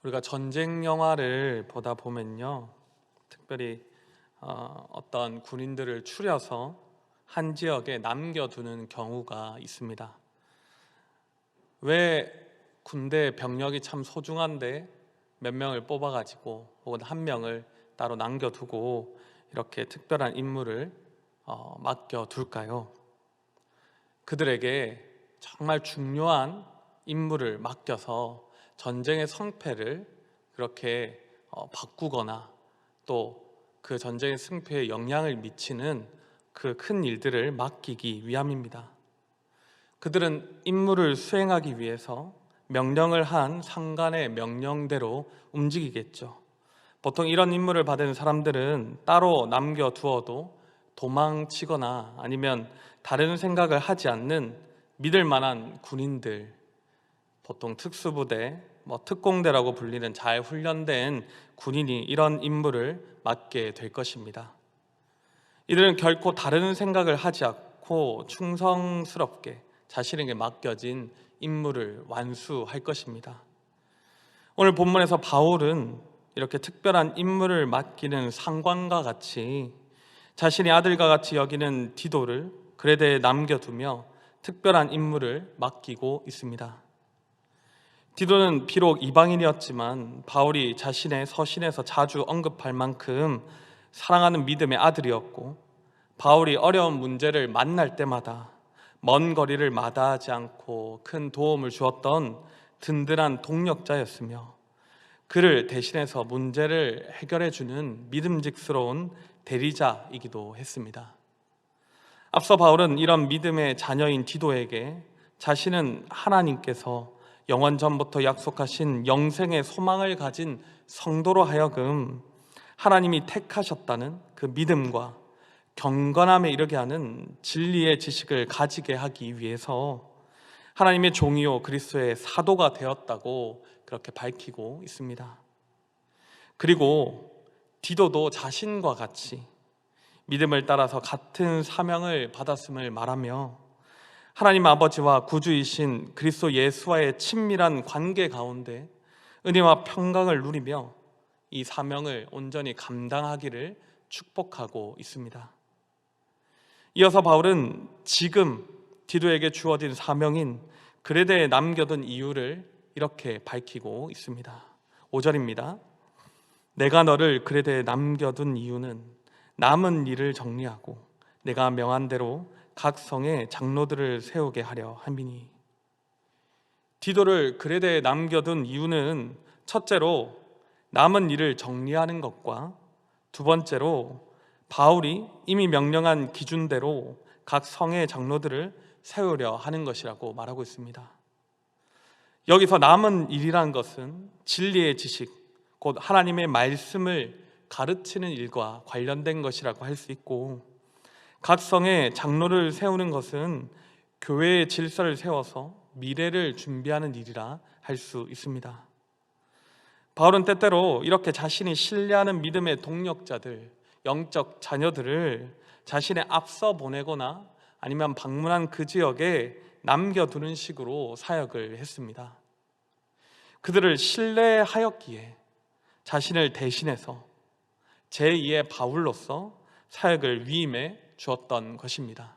우리가 전쟁 영화를 보다 보면요, 특별히 어떤 군인들을 추려서 한 지역에 남겨두는 경우가 있습니다. 왜 군대 병력이 참 소중한데 몇 명을 뽑아가지고 혹은 한 명을 따로 남겨두고 이렇게 특별한 임무를 맡겨둘까요? 그들에게 정말 중요한 임무를 맡겨서 전쟁의 성패를 그렇게 바꾸거나 또 그 전쟁의 승패에 영향을 미치는 그 큰 일들을 맡기기 위함입니다. 그들은 임무를 수행하기 위해서 명령을 한 상관의 명령대로 움직이겠죠. 보통 이런 임무를 받은 사람들은 따로 남겨두어도 도망치거나 아니면 다른 생각을 하지 않는 믿을 만한 군인들, 보통 특수부대, 특공대라고 불리는 잘 훈련된 군인이 이런 임무를 맡게 될 것입니다. 이들은 결코 다른 생각을 하지 않고 충성스럽게 자신에게 맡겨진 임무를 완수할 것입니다. 오늘 본문에서 바울은 이렇게 특별한 임무를 맡기는 상관과 같이 자신의 아들과 같이 여기는 디도를 그레데에 남겨두며 특별한 임무를 맡기고 있습니다. 디도는 비록 이방인이었지만 바울이 자신의 서신에서 자주 언급할 만큼 사랑하는 믿음의 아들이었고, 바울이 어려운 문제를 만날 때마다 먼 거리를 마다하지 않고 큰 도움을 주었던 든든한 동력자였으며, 그를 대신해서 문제를 해결해주는 믿음직스러운 대리자이기도 했습니다. 앞서 바울은 이런 믿음의 자녀인 디도에게 자신은 하나님께서 영원 전부터 약속하신 영생의 소망을 가진 성도로 하여금 하나님이 택하셨다는 그 믿음과 경건함에 이르게 하는 진리의 지식을 가지게 하기 위해서 하나님의 종이요 그리스도의 사도가 되었다고 그렇게 밝히고 있습니다. 그리고 디도도 자신과 같이 믿음을 따라서 같은 사명을 받았음을 말하며 하나님 아버지와 구주이신 그리스도 예수와의 친밀한 관계 가운데 은혜와 평강을 누리며 이 사명을 온전히 감당하기를 축복하고 있습니다. 이어서 바울은 지금 디도에게 주어진 사명인 그레데에 남겨둔 이유를 이렇게 밝히고 있습니다. 5절입니다. 내가 너를 그레데에 남겨둔 이유는 남은 일을 정리하고 내가 명한 대로 각 성에 장로들을 세우게 하려 함이니. 디도를 그레데에 남겨둔 이유는 첫째로 남은 일을 정리하는 것과 두 번째로 바울이 이미 명령한 기준대로 각 성의 장로들을 세우려 하는 것이라고 말하고 있습니다. 여기서 남은 일이란 것은 진리의 지식, 곧 하나님의 말씀을 가르치는 일과 관련된 것이라고 할 수 있고, 각 성에 장로를 세우는 것은 교회의 질서를 세워서 미래를 준비하는 일이라 할 수 있습니다. 바울은 때때로 이렇게 자신이 신뢰하는 믿음의 동력자들, 영적 자녀들을 자신의 앞서 보내거나 아니면 방문한 그 지역에 남겨두는 식으로 사역을 했습니다. 그들을 신뢰하였기에 자신을 대신해서 제2의 바울로서 사역을 위임해 주었던 것입니다.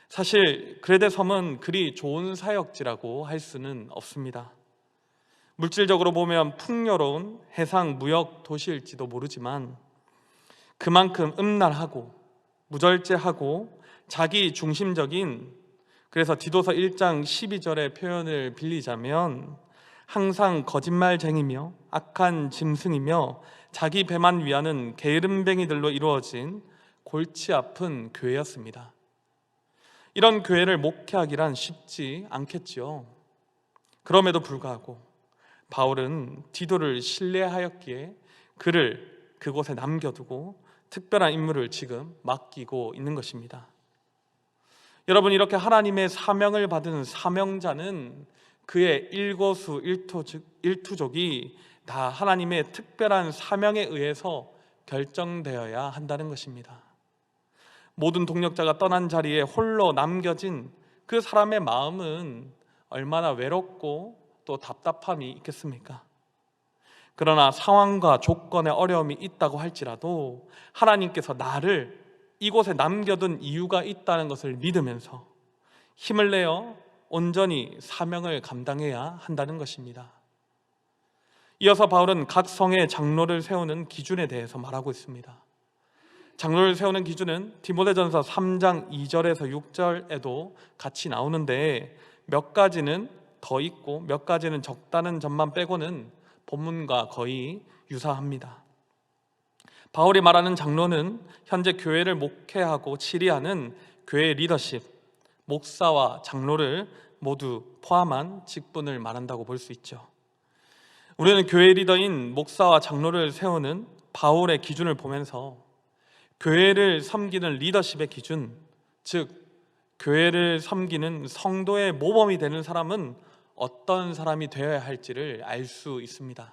사실 그레데 섬은 그리 좋은 사역지라고 할 수는 없습니다. 물질적으로 보면 풍요로운 해상 무역 도시일지도 모르지만 그만큼 음란하고 무절제하고 자기 중심적인, 그래서 디도서 1장 12절의 표현을 빌리자면 항상 거짓말쟁이며 악한 짐승이며 자기 배만 위하는 게으름뱅이들로 이루어진 골치 아픈 교회였습니다. 이런 교회를 목회하기란 쉽지 않겠지요. 그럼에도 불구하고 바울은 디도를 신뢰하였기에 그를 그곳에 남겨두고 특별한 임무를 지금 맡기고 있는 것입니다. 여러분, 이렇게 하나님의 사명을 받은 사명자는 그의 일거수 일투족이 다 하나님의 특별한 사명에 의해서 결정되어야 한다는 것입니다. 모든 동력자가 떠난 자리에 홀로 남겨진 그 사람의 마음은 얼마나 외롭고 또 답답함이 있겠습니까? 그러나 상황과 조건에 어려움이 있다고 할지라도 하나님께서 나를 이곳에 남겨둔 이유가 있다는 것을 믿으면서 힘을 내어 온전히 사명을 감당해야 한다는 것입니다. 이어서 바울은 각 성의 장로를 세우는 기준에 대해서 말하고 있습니다. 장로를 세우는 기준은 디모데전서 3장 2절에서 6절에도 같이 나오는데 몇 가지는 더 있고 몇 가지는 적다는 점만 빼고는 본문과 거의 유사합니다. 바울이 말하는 장로는 현재 교회를 목회하고 치리하는 교회 리더십, 목사와 장로를 모두 포함한 직분을 말한다고 볼 수 있죠. 우리는 교회 리더인 목사와 장로를 세우는 바울의 기준을 보면서 교회를 섬기는 리더십의 기준, 즉 교회를 섬기는 성도의 모범이 되는 사람은 어떤 사람이 되어야 할지를 알 수 있습니다.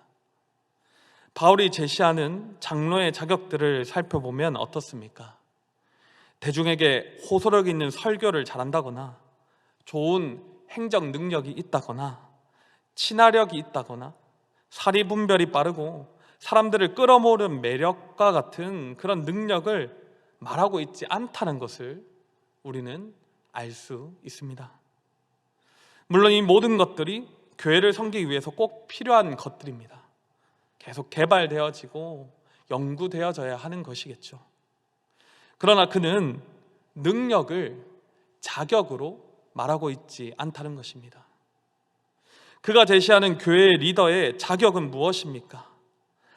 바울이 제시하는 장로의 자격들을 살펴보면 어떻습니까? 대중에게 호소력 있는 설교를 잘한다거나, 좋은 행정 능력이 있다거나, 친화력이 있다거나, 사리분별이 빠르고 사람들을 끌어모으는 매력과 같은 그런 능력을 말하고 있지 않다는 것을 우리는 알 수 있습니다. 물론 이 모든 것들이 교회를 섬기기 위해서 꼭 필요한 것들입니다. 계속 개발되어지고 연구되어져야 하는 것이겠죠. 그러나 그는 능력을 자격으로 말하고 있지 않다는 것입니다. 그가 제시하는 교회의 리더의 자격은 무엇입니까?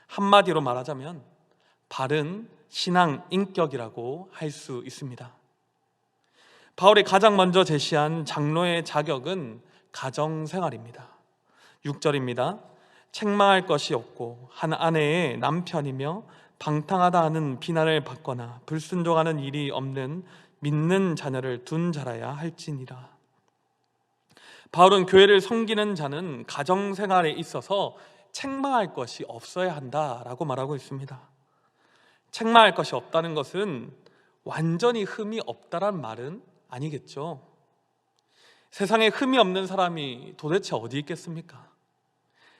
한마디로 말하자면 바른 신앙 인격이라고 할 수 있습니다. 바울이 가장 먼저 제시한 장로의 자격은 가정생활입니다. 6절입니다. 책망할 것이 없고 한 아내의 남편이며 방탕하다 하는 비난을 받거나 불순종하는 일이 없는 믿는 자녀를 둔 자라야 할지니라. 바울은 교회를 섬기는 자는 가정생활에 있어서 책망할 것이 없어야 한다라고 말하고 있습니다. 책망할 것이 없다는 것은 완전히 흠이 없다란 말은 아니겠죠. 세상에 흠이 없는 사람이 도대체 어디 있겠습니까?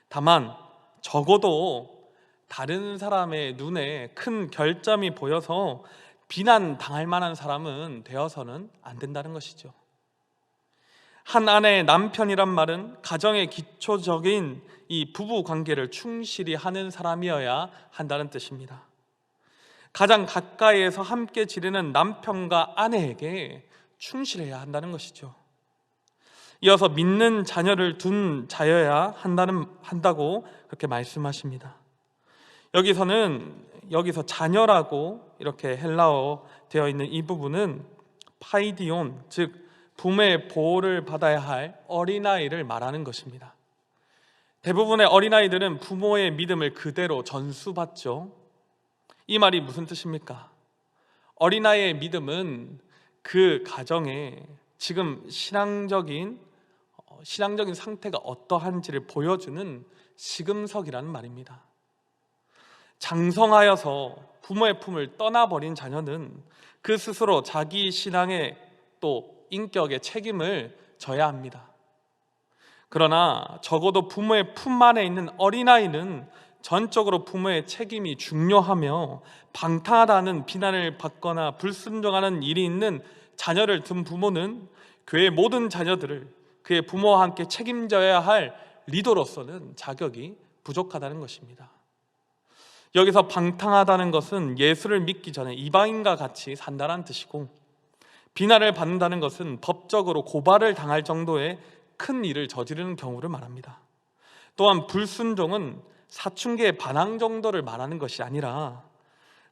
다만 적어도 다른 사람의 눈에 큰 결점이 보여서 비난당할 만한 사람은 되어서는 안 된다는 것이죠. 한 아내의 남편이란 말은 가정의 기초적인 이 부부 관계를 충실히 하는 사람이어야 한다는 뜻입니다. 가장 가까이에서 함께 지내는 남편과 아내에게 충실해야 한다는 것이죠. 이어서 믿는 자녀를 둔 자여야 한다고 그렇게 말씀하십니다. 여기서 자녀라고 이렇게 헬라어 되어 있는 이 부분은 파이디온, 즉 부모의 보호를 받아야 할 어린아이를 말하는 것입니다. 대부분의 어린아이들은 부모의 믿음을 그대로 전수받죠. 이 말이 무슨 뜻입니까? 어린아이의 믿음은 그 가정에 지금 신앙적인 상태가 어떠한지를 보여주는 시금석이라는 말입니다. 장성하여서 부모의 품을 떠나버린 자녀는 그 스스로 자기 신앙의 또 인격의 책임을 져야 합니다. 그러나 적어도 부모의 품 안에 있는 어린아이는 전적으로 부모의 책임이 중요하며 방탕하다는 비난을 받거나 불순종하는 일이 있는 자녀를 둔 부모는 교회의 모든 자녀들을 그의 부모와 함께 책임져야 할 리더로서는 자격이 부족하다는 것입니다. 여기서 방탕하다는 것은 예수를 믿기 전에 이방인과 같이 산다는 뜻이고, 비난을 받는다는 것은 법적으로 고발을 당할 정도의 큰 일을 저지르는 경우를 말합니다. 또한 불순종은 사춘기의 반항 정도를 말하는 것이 아니라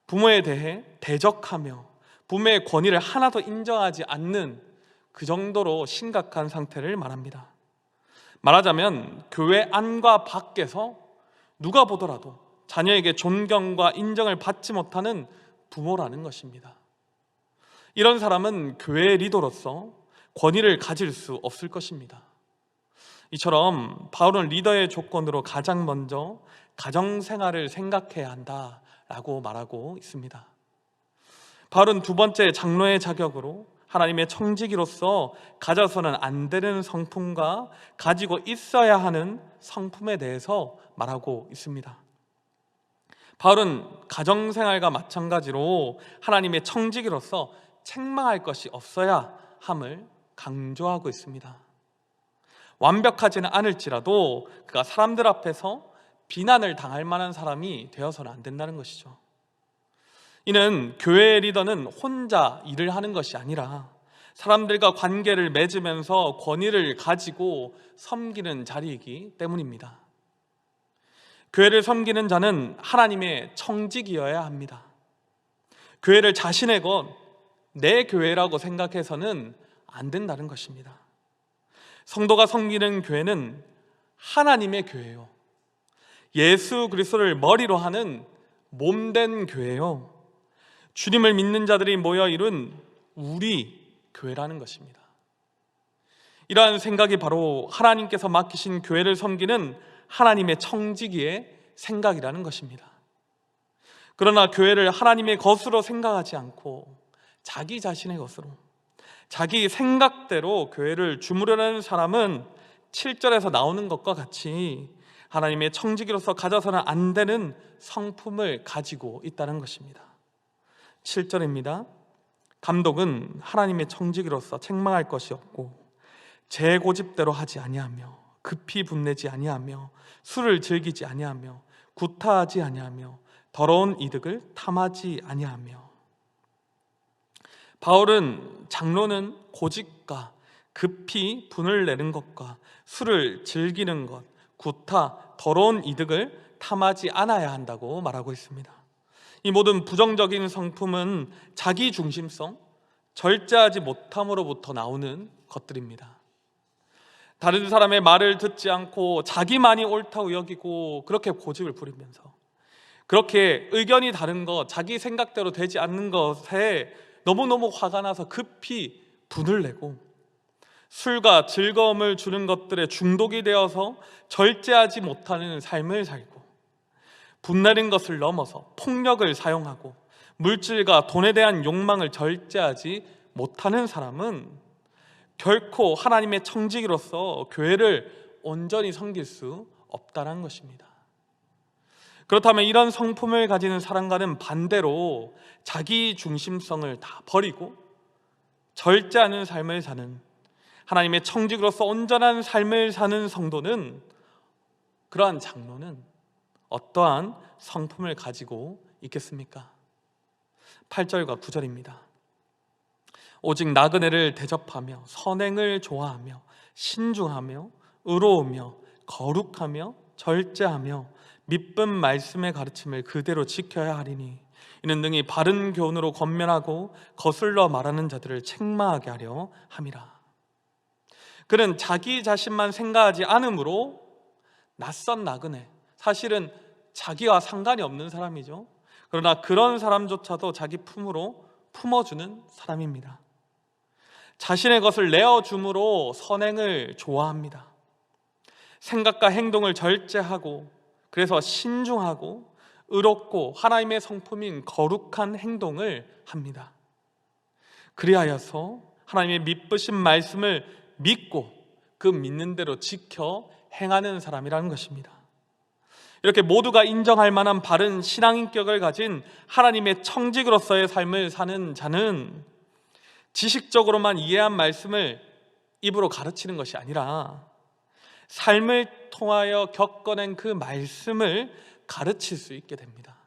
부모에 대해 대적하며 부모의 권위를 하나도 인정하지 않는 그 정도로 심각한 상태를 말합니다. 말하자면 교회 안과 밖에서 누가 보더라도 자녀에게 존경과 인정을 받지 못하는 부모라는 것입니다. 이런 사람은 교회의 리더로서 권위를 가질 수 없을 것입니다. 이처럼 바울은 리더의 조건으로 가장 먼저 가정생활을 생각해야 한다라고 말하고 있습니다. 바울은 두 번째 장로의 자격으로 하나님의 청지기로서 가져서는 안 되는 성품과 가지고 있어야 하는 성품에 대해서 말하고 있습니다. 바울은 가정생활과 마찬가지로 하나님의 청지기로서 책망할 것이 없어야 함을 강조하고 있습니다. 완벽하지는 않을지라도 그가 사람들 앞에서 비난을 당할 만한 사람이 되어서는 안 된다는 것이죠. 이는 교회 리더는 혼자 일을 하는 것이 아니라 사람들과 관계를 맺으면서 권위를 가지고 섬기는 자리이기 때문입니다. 교회를 섬기는 자는 하나님의 청직이어야 합니다. 교회를 자신의 것, 내 교회라고 생각해서는 안 된다는 것입니다. 성도가 섬기는 교회는 하나님의 교회요, 예수 그리스도를 머리로 하는 몸된 교회요, 주님을 믿는 자들이 모여 이룬 우리 교회라는 것입니다. 이러한 생각이 바로 하나님께서 맡기신 교회를 섬기는 하나님의 청지기의 생각이라는 것입니다. 그러나 교회를 하나님의 것으로 생각하지 않고 자기 자신의 것으로, 자기 생각대로 교회를 주무르는 사람은 7절에서 나오는 것과 같이 하나님의 청지기로서 가져서는 안 되는 성품을 가지고 있다는 것입니다. 7절입니다. 감독은 하나님의 청지기로서 책망할 것이 없고 제 고집대로 하지 아니하며 급히 분내지 아니하며 술을 즐기지 아니하며 구타하지 아니하며 더러운 이득을 탐하지 아니하며. 바울은 장로는 고집과 급히 분을 내는 것과 술을 즐기는 것, 구타, 더러운 이득을 탐하지 않아야 한다고 말하고 있습니다. 이 모든 부정적인 성품은 자기 중심성, 절제하지 못함으로부터 나오는 것들입니다. 다른 사람의 말을 듣지 않고 자기만이 옳다고 여기고 그렇게 고집을 부리면서, 그렇게 의견이 다른 것, 자기 생각대로 되지 않는 것에 너무너무 화가 나서 급히 분을 내고 술과 즐거움을 주는 것들에 중독이 되어서 절제하지 못하는 삶을 살고, 분내는 것을 넘어서 폭력을 사용하고 물질과 돈에 대한 욕망을 절제하지 못하는 사람은 결코 하나님의 청지기로서 교회를 온전히 섬길 수 없다는 것입니다. 그렇다면 이런 성품을 가지는 사람과는 반대로 자기 중심성을 다 버리고 절제하는 삶을 사는, 하나님의 청지기로서 온전한 삶을 사는 성도는, 그러한 장로는 어떠한 성품을 가지고 있겠습니까? 8절과 9절입니다. 오직 나그네를 대접하며 선행을 좋아하며 신중하며 의로우며 거룩하며 절제하며 믿음 말씀의 가르침을 그대로 지켜야 하리니 이는 능히 바른 교훈으로 권면하고 거슬러 말하는 자들을 책망하게 하려 함이라. 그는 자기 자신만 생각하지 않으므로 낯선 나그네, 사실은 자기와 상관이 없는 사람이죠. 그러나 그런 사람조차도 자기 품으로 품어주는 사람입니다. 자신의 것을 내어줌으로 선행을 좋아합니다. 생각과 행동을 절제하고, 그래서 신중하고 의롭고 하나님의 성품인 거룩한 행동을 합니다. 그리하여서 하나님의 미쁘신 말씀을 믿고 그 믿는 대로 지켜 행하는 사람이라는 것입니다. 이렇게 모두가 인정할 만한 바른 신앙인격을 가진 하나님의 청직으로서의 삶을 사는 자는 지식적으로만 이해한 말씀을 입으로 가르치는 것이 아니라 삶을 통하여 겪어낸 그 말씀을 가르칠 수 있게 됩니다.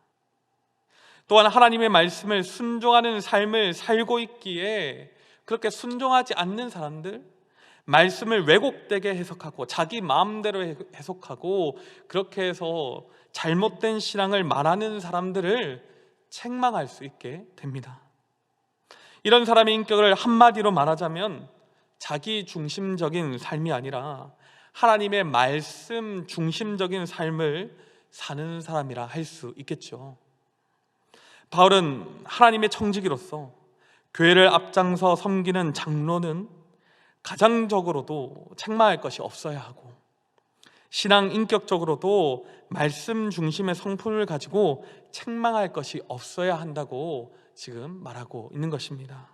또한 하나님의 말씀을 순종하는 삶을 살고 있기에 그렇게 순종하지 않는 사람들, 말씀을 왜곡되게 해석하고 자기 마음대로 해석하고 그렇게 해서 잘못된 신앙을 말하는 사람들을 책망할 수 있게 됩니다. 이런 사람의 인격을 한마디로 말하자면 자기 중심적인 삶이 아니라 하나님의 말씀 중심적인 삶을 사는 사람이라 할 수 있겠죠. 바울은 하나님의 청지기로서 교회를 앞장서 섬기는 장로는 가정적으로도 책망할 것이 없어야 하고, 신앙 인격적으로도 말씀 중심의 성품을 가지고 책망할 것이 없어야 한다고 지금 말하고 있는 것입니다.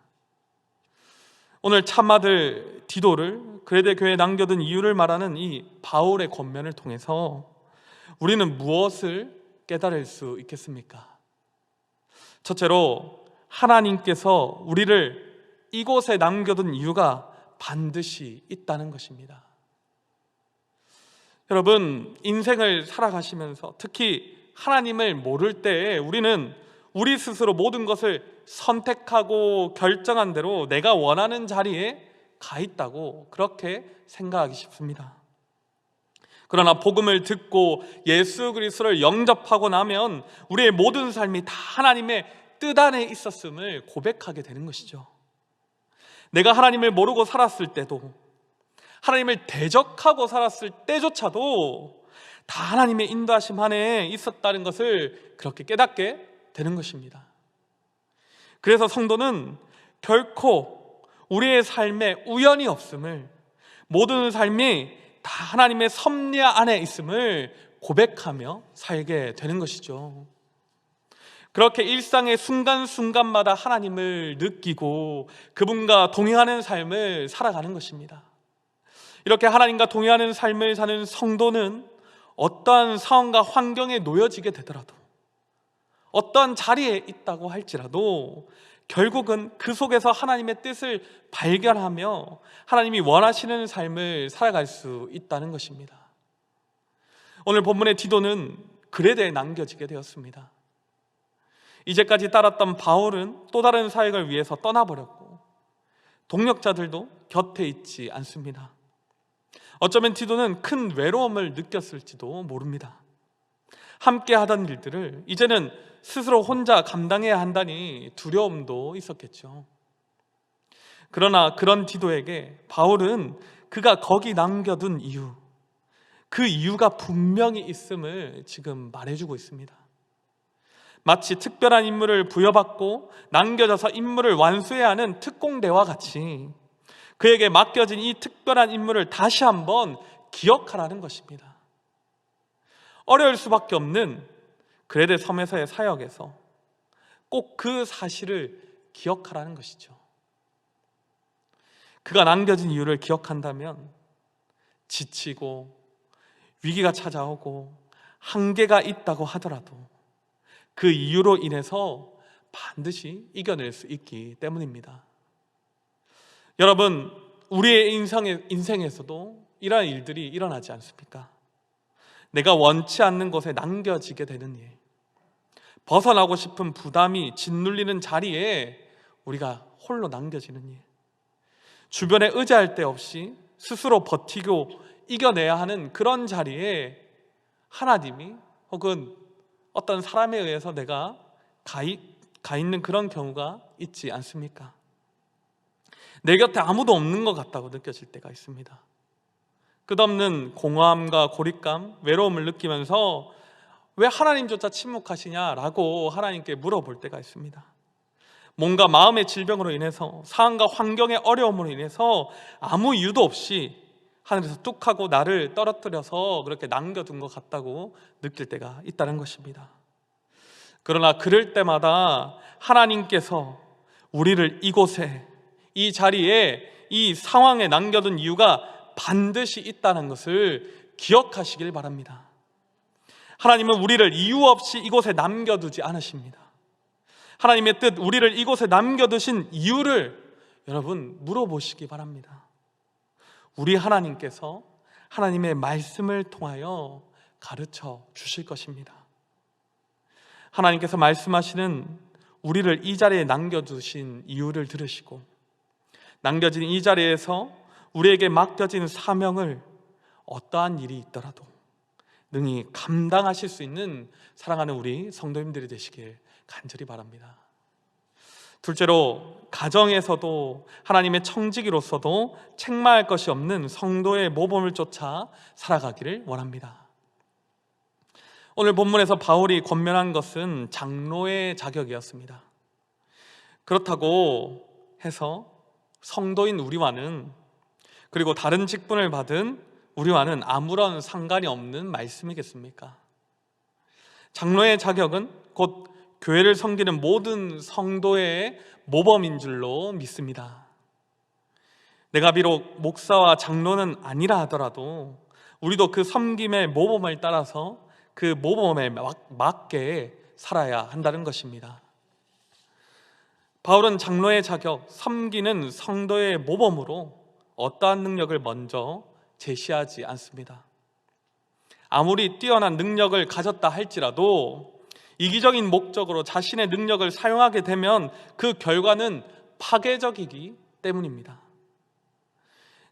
오늘 참아들 디도를 그레데 교회에 남겨둔 이유를 말하는 이 바울의 권면을 통해서 우리는 무엇을 깨달을 수 있겠습니까? 첫째로 하나님께서 우리를 이곳에 남겨둔 이유가 반드시 있다는 것입니다. 여러분, 인생을 살아가시면서 특히 하나님을 모를 때에 우리는 우리 스스로 모든 것을 선택하고 결정한 대로 내가 원하는 자리에 가 있다고 그렇게 생각하기 쉽습니다. 그러나 복음을 듣고 예수 그리스도를 영접하고 나면 우리의 모든 삶이 다 하나님의 뜻 안에 있었음을 고백하게 되는 것이죠. 내가 하나님을 모르고 살았을 때도, 하나님을 대적하고 살았을 때조차도 다 하나님의 인도하심 안에 있었다는 것을 그렇게 깨닫게 되는 것입니다. 그래서 성도는 결코 우리의 삶에 우연이 없음을, 모든 삶이 다 하나님의 섭리 안에 있음을 고백하며 살게 되는 것이죠. 그렇게 일상의 순간순간마다 하나님을 느끼고 그분과 동행하는 삶을 살아가는 것입니다. 이렇게 하나님과 동행하는 삶을 사는 성도는 어떠한 상황과 환경에 놓여지게 되더라도, 어떠한 자리에 있다고 할지라도 결국은 그 속에서 하나님의 뜻을 발견하며 하나님이 원하시는 삶을 살아갈 수 있다는 것입니다. 오늘 본문의 디도는 그레데에 남겨지게 되었습니다. 이제까지 따랐던 바울은 또 다른 사역을 위해서 떠나버렸고 동역자들도 곁에 있지 않습니다. 어쩌면 디도는 큰 외로움을 느꼈을지도 모릅니다. 함께 하던 일들을 이제는 스스로 혼자 감당해야 한다니 두려움도 있었겠죠. 그러나 그런 디도에게 바울은 그가 거기 남겨둔 이유, 그 이유가 분명히 있음을 지금 말해주고 있습니다. 마치 특별한 임무를 부여받고 남겨져서 임무를 완수해야 하는 특공대와 같이 그에게 맡겨진 이 특별한 임무를 다시 한번 기억하라는 것입니다. 어려울 수밖에 없는 그레데 섬에서의 사역에서 꼭 그 사실을 기억하라는 것이죠. 그가 남겨진 이유를 기억한다면 지치고 위기가 찾아오고 한계가 있다고 하더라도 그 이유로 인해서 반드시 이겨낼 수 있기 때문입니다. 여러분, 우리의 인생에서도 이러한 일들이 일어나지 않습니까? 내가 원치 않는 곳에 남겨지게 되는 일, 벗어나고 싶은 부담이 짓눌리는 자리에 우리가 홀로 남겨지는 일, 주변에 의지할 데 없이 스스로 버티고 이겨내야 하는 그런 자리에 하나님이 혹은 어떤 사람에 의해서 내가 가 있는 그런 경우가 있지 않습니까? 내 곁에 아무도 없는 것 같다고 느껴질 때가 있습니다. 끝없는 공허함과 고립감, 외로움을 느끼면서 왜 하나님조차 침묵하시냐라고 하나님께 물어볼 때가 있습니다. 뭔가 마음의 질병으로 인해서, 상황과 환경의 어려움으로 인해서 아무 이유도 없이 하늘에서 뚝 하고 나를 떨어뜨려서 그렇게 남겨둔 것 같다고 느낄 때가 있다는 것입니다. 그러나 그럴 때마다 하나님께서 우리를 이곳에, 이 자리에, 이 상황에 남겨둔 이유가 반드시 있다는 것을 기억하시길 바랍니다. 하나님은 우리를 이유 없이 이곳에 남겨두지 않으십니다. 하나님의 뜻, 우리를 이곳에 남겨두신 이유를 여러분 물어보시기 바랍니다. 우리 하나님께서 하나님의 말씀을 통하여 가르쳐 주실 것입니다. 하나님께서 말씀하시는 우리를 이 자리에 남겨두신 이유를 들으시고 남겨진 이 자리에서 우리에게 맡겨진 사명을 어떠한 일이 있더라도 능히 감당하실 수 있는 사랑하는 우리 성도님들이 되시길 간절히 바랍니다. 둘째로, 가정에서도 하나님의 청지기로서도 책망할 것이 없는 성도의 모범을 쫓아 살아가기를 원합니다. 오늘 본문에서 바울이 권면한 것은 장로의 자격이었습니다. 그렇다고 해서 성도인 우리와는, 그리고 다른 직분을 받은 우리와는 아무런 상관이 없는 말씀이겠습니까? 장로의 자격은 곧 교회를 섬기는 모든 성도의 모범인 줄로 믿습니다. 내가 비록 목사와 장로는 아니라 하더라도 우리도 그 섬김의 모범을 따라서 그 모범에 맞게 살아야 한다는 것입니다. 바울은 장로의 자격, 섬기는 성도의 모범으로 어떠한 능력을 먼저 제시하지 않습니다. 아무리 뛰어난 능력을 가졌다 할지라도 이기적인 목적으로 자신의 능력을 사용하게 되면 그 결과는 파괴적이기 때문입니다.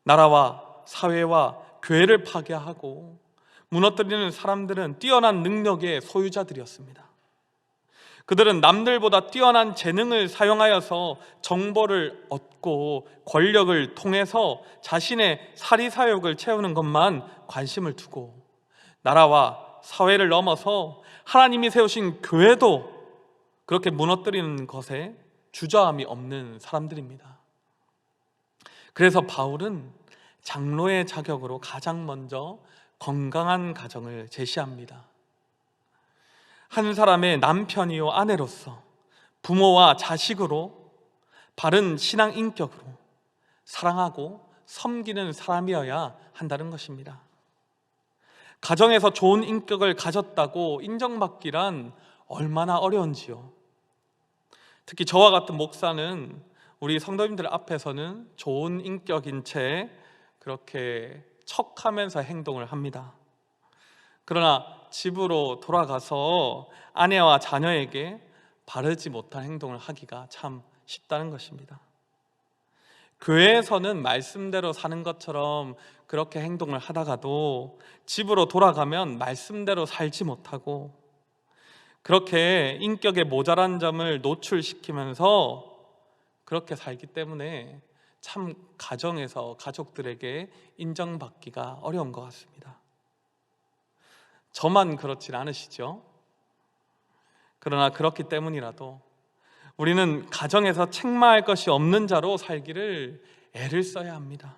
나라와 사회와 교회를 파괴하고 무너뜨리는 사람들은 뛰어난 능력의 소유자들이었습니다. 그들은 남들보다 뛰어난 재능을 사용하여서 정보를 얻고 권력을 통해서 자신의 사리사욕을 채우는 것만 관심을 두고 나라와 사회를 넘어서 하나님이 세우신 교회도 그렇게 무너뜨리는 것에 주저함이 없는 사람들입니다. 그래서 바울은 장로의 자격으로 가장 먼저 건강한 가정을 제시합니다. 한 사람의 남편이요 아내로서 부모와 자식으로 바른 신앙 인격으로 사랑하고 섬기는 사람이어야 한다는 것입니다. 가정에서 좋은 인격을 가졌다고 인정받기란 얼마나 어려운지요. 특히 저와 같은 목사는 우리 성도님들 앞에서는 좋은 인격인 채 그렇게 척하면서 행동을 합니다. 그러나 집으로 돌아가서 아내와 자녀에게 바르지 못한 행동을 하기가 참 쉽다는 것입니다. 교회에서는 말씀대로 사는 것처럼 그렇게 행동을 하다가도 집으로 돌아가면 말씀대로 살지 못하고 그렇게 인격의 모자란 점을 노출시키면서 그렇게 살기 때문에 참 가정에서 가족들에게 인정받기가 어려운 것 같습니다. 저만 그렇진 않으시죠? 그러나 그렇기 때문이라도 우리는 가정에서 책망할 것이 없는 자로 살기를 애를 써야 합니다.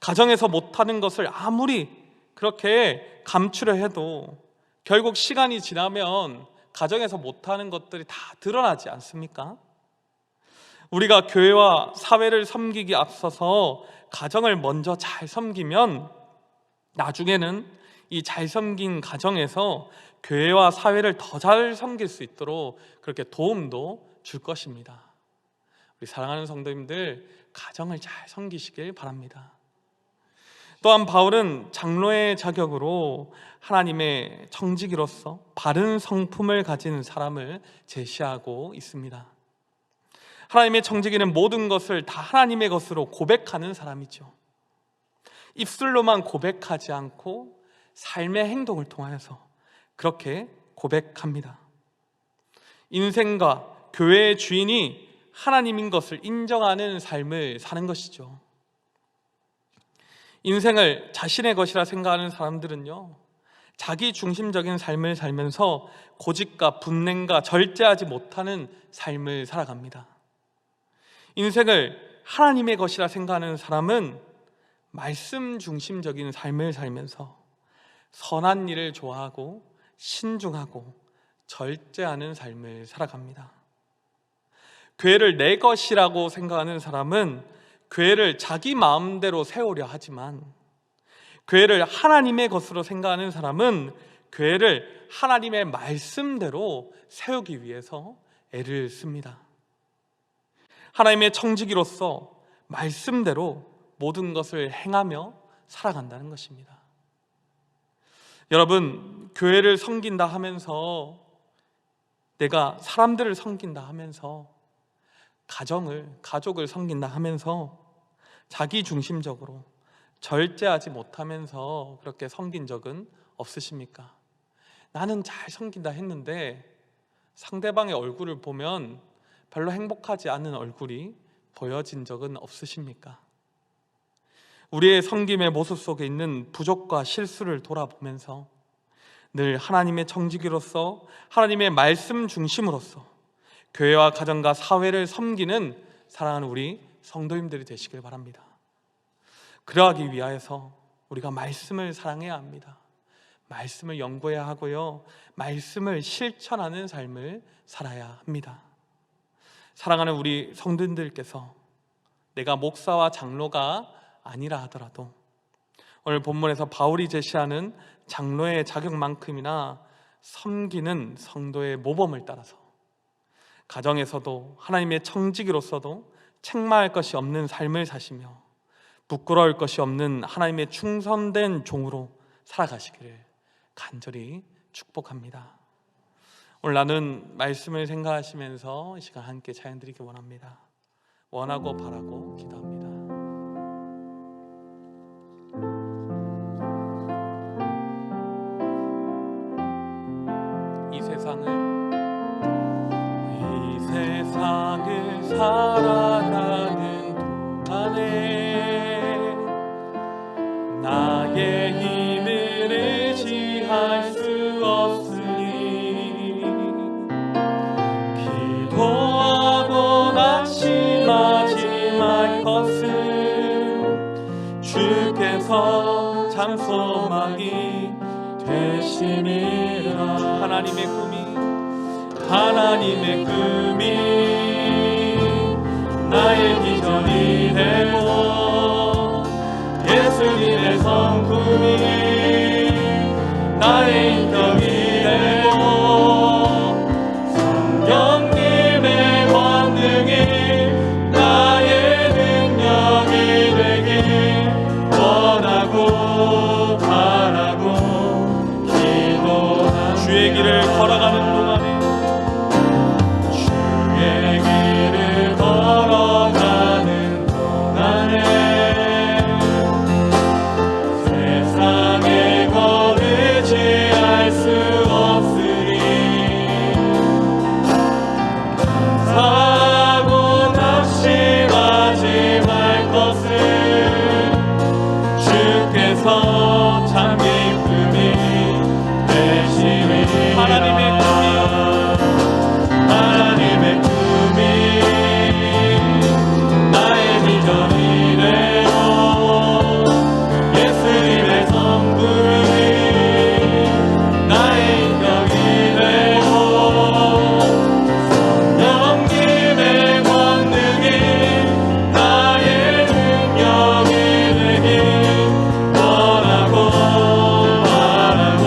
가정에서 못하는 것을 아무리 그렇게 감추려 해도 결국 시간이 지나면 가정에서 못하는 것들이 다 드러나지 않습니까? 우리가 교회와 사회를 섬기기 앞서서 가정을 먼저 잘 섬기면 나중에는 이 잘 섬긴 가정에서 교회와 사회를 더 잘 섬길 수 있도록 그렇게 도움도 줄 것입니다. 우리 사랑하는 성도님들, 가정을 잘 섬기시길 바랍니다. 또한 바울은 장로의 자격으로 하나님의 청지기로서 바른 성품을 가진 사람을 제시하고 있습니다. 하나님의 청지기는 모든 것을 다 하나님의 것으로 고백하는 사람이죠. 입술로만 고백하지 않고 삶의 행동을 통하여서 그렇게 고백합니다. 인생과 교회의 주인이 하나님인 것을 인정하는 삶을 사는 것이죠. 인생을 자신의 것이라 생각하는 사람들은요, 자기 중심적인 삶을 살면서 고집과 분냉과 절제하지 못하는 삶을 살아갑니다. 인생을 하나님의 것이라 생각하는 사람은 말씀 중심적인 삶을 살면서 선한 일을 좋아하고 신중하고 절제하는 삶을 살아갑니다. 교회를 내 것이라고 생각하는 사람은 교회를 자기 마음대로 세우려 하지만 교회를 하나님의 것으로 생각하는 사람은 교회를 하나님의 말씀대로 세우기 위해서 애를 씁니다. 하나님의 청지기로서 말씀대로 모든 것을 행하며 살아간다는 것입니다. 여러분, 교회를 섬긴다 하면서 내가 사람들을 섬긴다 하면서 가족을 섬긴다 하면서 자기 중심적으로 절제하지 못하면서 그렇게 섬긴 적은 없으십니까? 나는 잘 섬긴다 했는데 상대방의 얼굴을 보면 별로 행복하지 않은 얼굴이 보여진 적은 없으십니까? 우리의 섬김의 모습 속에 있는 부족과 실수를 돌아보면서 늘 하나님의 청지기로서 하나님의 말씀 중심으로서 교회와 가정과 사회를 섬기는 사랑하는 우리 성도님들이 되시길 바랍니다. 그러하기 위하여서 우리가 말씀을 사랑해야 합니다. 말씀을 연구해야 하고요, 말씀을 실천하는 삶을 살아야 합니다. 사랑하는 우리 성도님들께서 내가 목사와 장로가 아니라 하더라도 오늘 본문에서 바울이 제시하는 장로의 자격만큼이나 섬기는 성도의 모범을 따라서 가정에서도 하나님의 청지기로서도 책망할 것이 없는 삶을 사시며 부끄러울 것이 없는 하나님의 충성된 종으로 살아가시기를 간절히 축복합니다. 오늘 나눈 말씀을 생각하시면서 이 시간 함께 찬양드리기 원합니다. 원하고 바라고 기도합니다. 이 세상을 살아가는 동안에 나의 힘을 의지할 수 없으니 기도하고 낙심하지 말 것은 주께서 참 소망이 되심이라. 하나님의 꿈이 나의 비전이 되고 예수님의 성품이 나의 인격이 되고 성령님의 권능이 나의 능력이 되길 원하고 바라고 기도합니다. 주의 길을 걸어가는 동안에 세상에 것 의지할 수 없으니 사고 낙심하지 말 것은 주께서 참 기쁨이 되시니 하나님의 꿈이 나의 비전이 되고 예수님의 성품이 나의 인격이 되고 성령님의 권능이 나의 능력이 되길 원하고 바라고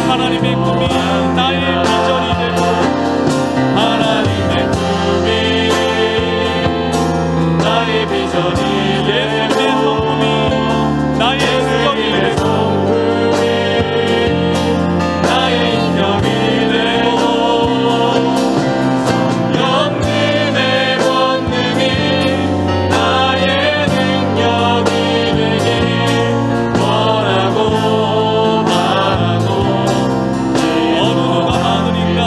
하나님의 꿈이 나의 비전이 되고 하나님의 꿈이 나의 비전이 예수님의 성품이 나의 인격이 되고 성령님의 권능이 나의 능력이 되길 원하고 바라고 어느 누가 많으니까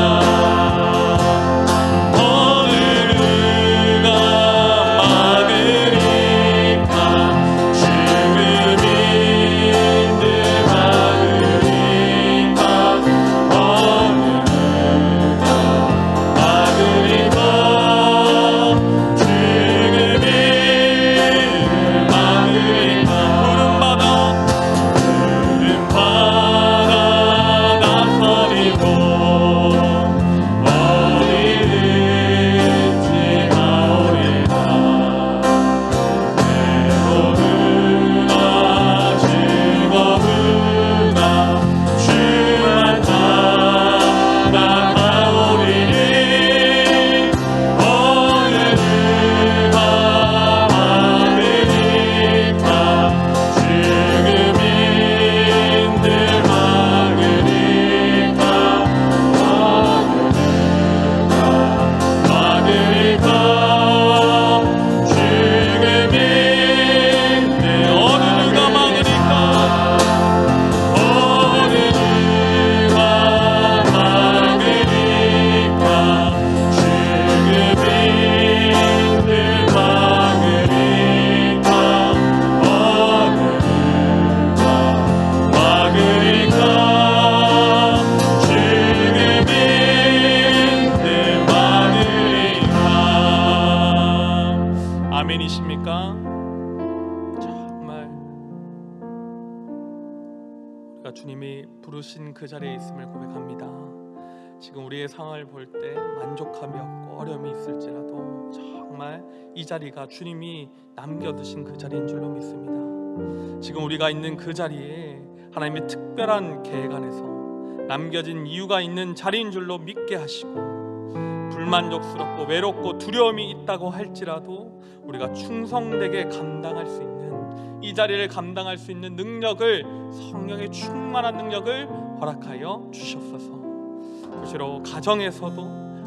아멘이십니까? 정말 우리가 주님이 부르신 그 자리에 있음을 고백합니다. 지금 우리의 상황을 볼 때 만족함이 없고 어려움이 있을지라도 정말 이 자리가 주님이 남겨두신 그 자리인 줄로 믿습니다. 지금 우리가 있는 그 자리에 하나님의 특별한 계획 안에서 남겨진 이유가 있는 자리인 줄로 믿게 하시고, 불만족스럽고 외롭고 두려움이 있다고 할지라도 우리가 충성되게 감당할 수 있는, 이 자리를 감당할 수 있는 능력을, 성령의 충만한 능력을 허락하여 주시옵소서. 그시로 가정에서도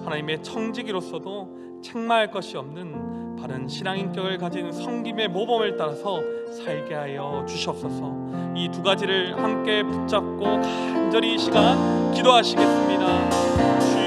하나님의 청지기로서도 책망할 것이 없는 바른 신앙인격을 가진 섬김의 모범을 따라서 살게 하여 주시옵소서. 이 두 가지를 함께 붙잡고 간절히 이 시간 기도하시겠습니다.